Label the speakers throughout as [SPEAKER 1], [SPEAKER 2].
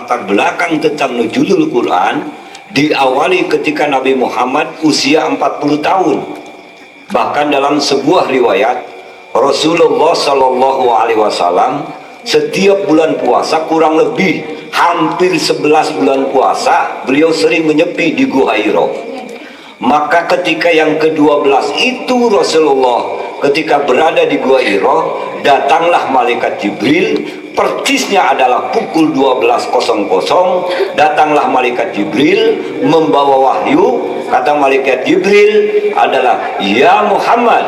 [SPEAKER 1] latar belakang tentang nuzulul Quran diawali ketika Nabi Muhammad usia 40 tahun. Bahkan dalam sebuah riwayat, Rasulullah Shallallahu Alaihi Wasallam setiap bulan puasa kurang lebih hampir 11 bulan puasa beliau sering menyepi di Gua Hira. Maka ketika yang ke-12 itu Rasulullah ketika berada di Gua Hira, datanglah malaikat Jibril, persisnya adalah pukul 12.00, datanglah malaikat Jibril membawa wahyu. Kata malaikat Jibril adalah, "Ya Muhammad,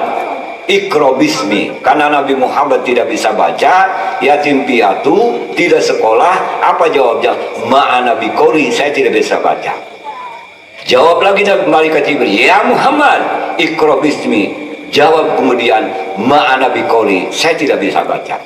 [SPEAKER 1] Iqra bismi." Karena Nabi Muhammad tidak bisa baca, yatim piatu, tidak sekolah. Apa jawabnya? "Ma'ana biqori," saya tidak bisa baca. Jawab lagi malaikat Jibril, "Ya Muhammad, Iqra bismi." Jawab kemudian, "Ma'ana biqori," saya tidak bisa baca.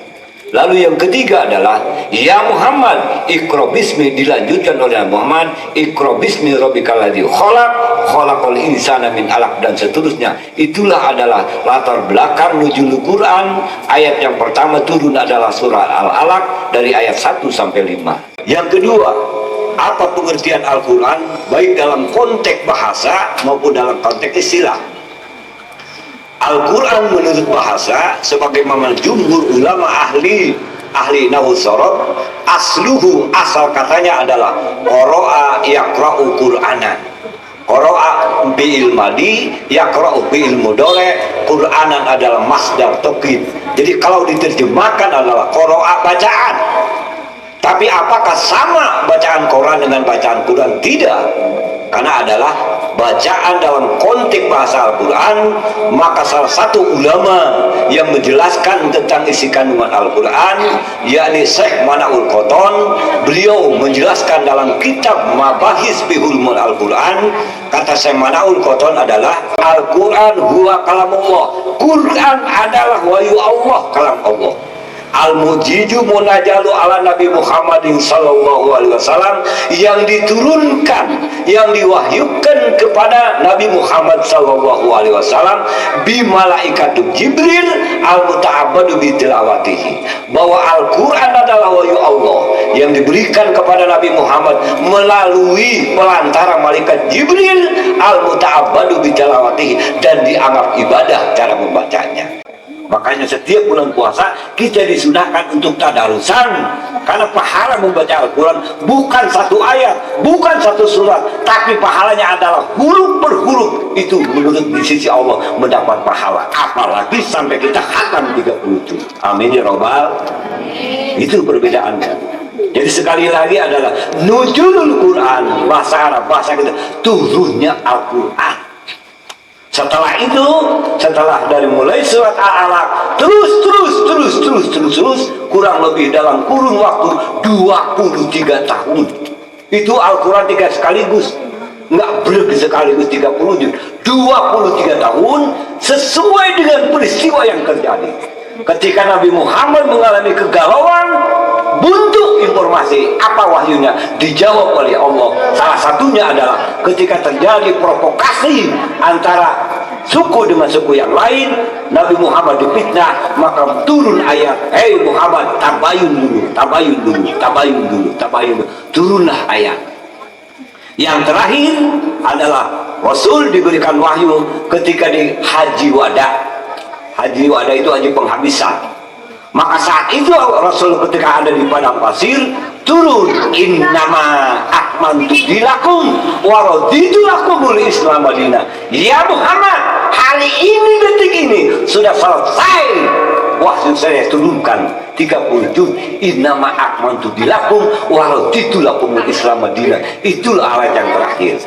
[SPEAKER 1] Lalu yang ketiga adalah, "Ya Muhammad, Iqra bismi," dilanjutkan oleh Muhammad, "Iqra bismi rabbikal ladzi khalaq, khalaqal insana min 'alaq," dan seterusnya. Itulah adalah latar belakang nuzul Quran. Ayat yang pertama turun adalah surah Al-Alaq dari ayat 1 sampai 5. Yang kedua, apa pengertian Al-Quran baik dalam konteks bahasa maupun dalam konteks istilah. Al-Quran menurut bahasa sebagaimana jumhur ulama ahli nahwu sorof, asluhu, asal katanya adalah qara'a yaqra'u Qur'anan. Qara'a bi'il madi, yaqra'u bi'il mudhari', Qur'anan adalah masdar taukid. Jadi kalau diterjemahkan adalah qara'a bacaan. Tapi apakah sama bacaan Quran dengan bacaan Quran? Tidak. Karena adalah bacaan dalam konteks bahasa Al-Quran. Maka salah satu ulama yang menjelaskan tentang isi kandungan Al-Quran, yakni Syekh Manaul Qoton, beliau menjelaskan dalam kitab Mabahis fi Ulumul Al-Quran. Kata Syekh Manaul Qoton adalah, Al-Quran huwa kalamullah, Quran adalah wahyu Allah, kalam Allah. Al-Mujiju munajalu ala Nabi Muhammadin sallallahu alaihi wasallam, yang diturunkan, yang diwahyukan kepada Nabi Muhammad sallallahu alaihi wasallam bi malaikatu Jibril al-muta'abbadu bi tilawatihi, bahwa Al-Qur'an adalah wahyu Allah yang diberikan kepada Nabi Muhammad melalui pelantara malaikat Jibril al-muta'abbadu bi tilawatihi, dan dianggap ibadah cara membacanya. Makanya setiap bulan puasa kita disunahkan untuk tadarusan, karena pahala membaca Al-Quran bukan satu ayat, bukan satu surat, tapi pahalanya adalah huruf per huruf. Itu menurut di sisi Allah mendapat pahala, apalagi sampai kita khatam 37. Amin ya robbal. Itu perbedaannya. Jadi sekali lagi adalah nuzulul Quran, bahasa Arab, bahasa kita, turunnya Al-Quran. Setelah itu, setelah dari mulai surat Al-Alaq terus kurang lebih dalam kurun waktu 23 tahun. Itu Al-Quran 3 sekaligus, nggak berarti sekaligus 30 juz, 23 tahun sesuai dengan peristiwa yang terjadi. Ketika Nabi Muhammad mengalami kegalauan, buntu informasi, apa wahyunya? Dijawab oleh Allah. Salah satunya adalah ketika terjadi provokasi antara suku dengan suku yang lain, Nabi Muhammad difitnah, maka turun ayat, "Hei Muhammad, tabayun dulu. Turunlah ayat. Yang terakhir adalah Rasul diberikan wahyu ketika di Haji Wada. Haji Wada itu haji penghabisan. Maka saat itu Rasul ketika ada di padang pasir turun, "Innama akmantu dilakum wa raditu lakumul Islam Madinah." Ya Muhammad, hari ini, detik ini sudah selesai wahyu saya turunkan 30 juz. "Innama akmantu dilakum wa raditu lakumul Islam Madinah." Itulah ayat yang terakhir.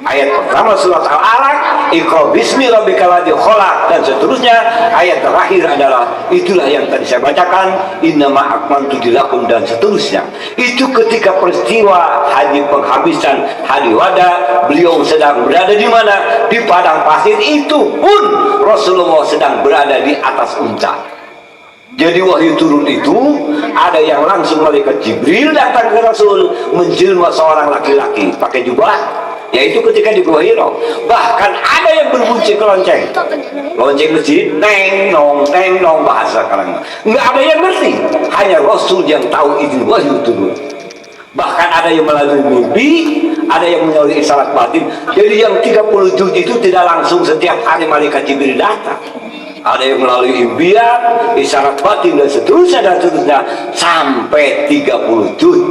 [SPEAKER 1] Ayat pertama surat Al-Alaq, "Iqra bismi rabbikal ladzi khalaq," dan seterusnya. Ayat terakhir adalah itulah yang tadi saya bacakan, "Innama akmantu dilakum," dan seterusnya. Itu ketika peristiwa haji penghabisan Haji Wada, beliau sedang berada di mana? Di padang pasir. Itu pun Rasulullah sedang berada di atas unta. Jadi wahyu turun itu ada yang langsung malaikat Jibril datang ke Rasul menjelma seorang laki-laki pakai jubah, yaitu ketika di Gua Hira. Bahkan ada yang berbunyi kelonceng, lonceng masjid, neng nong bahasa sekarang. Nggak ada yang ngerti, hanya Rasul yang tahu izin wahyu turun. Bahkan ada yang melalui mimpi, ada yang melalui isyarat batin. Jadi yang 30 juz itu tidak langsung setiap hari malaikat Jibril datang. Ada yang melalui impian, isyarat batin dan seterusnya sampai 30 juz.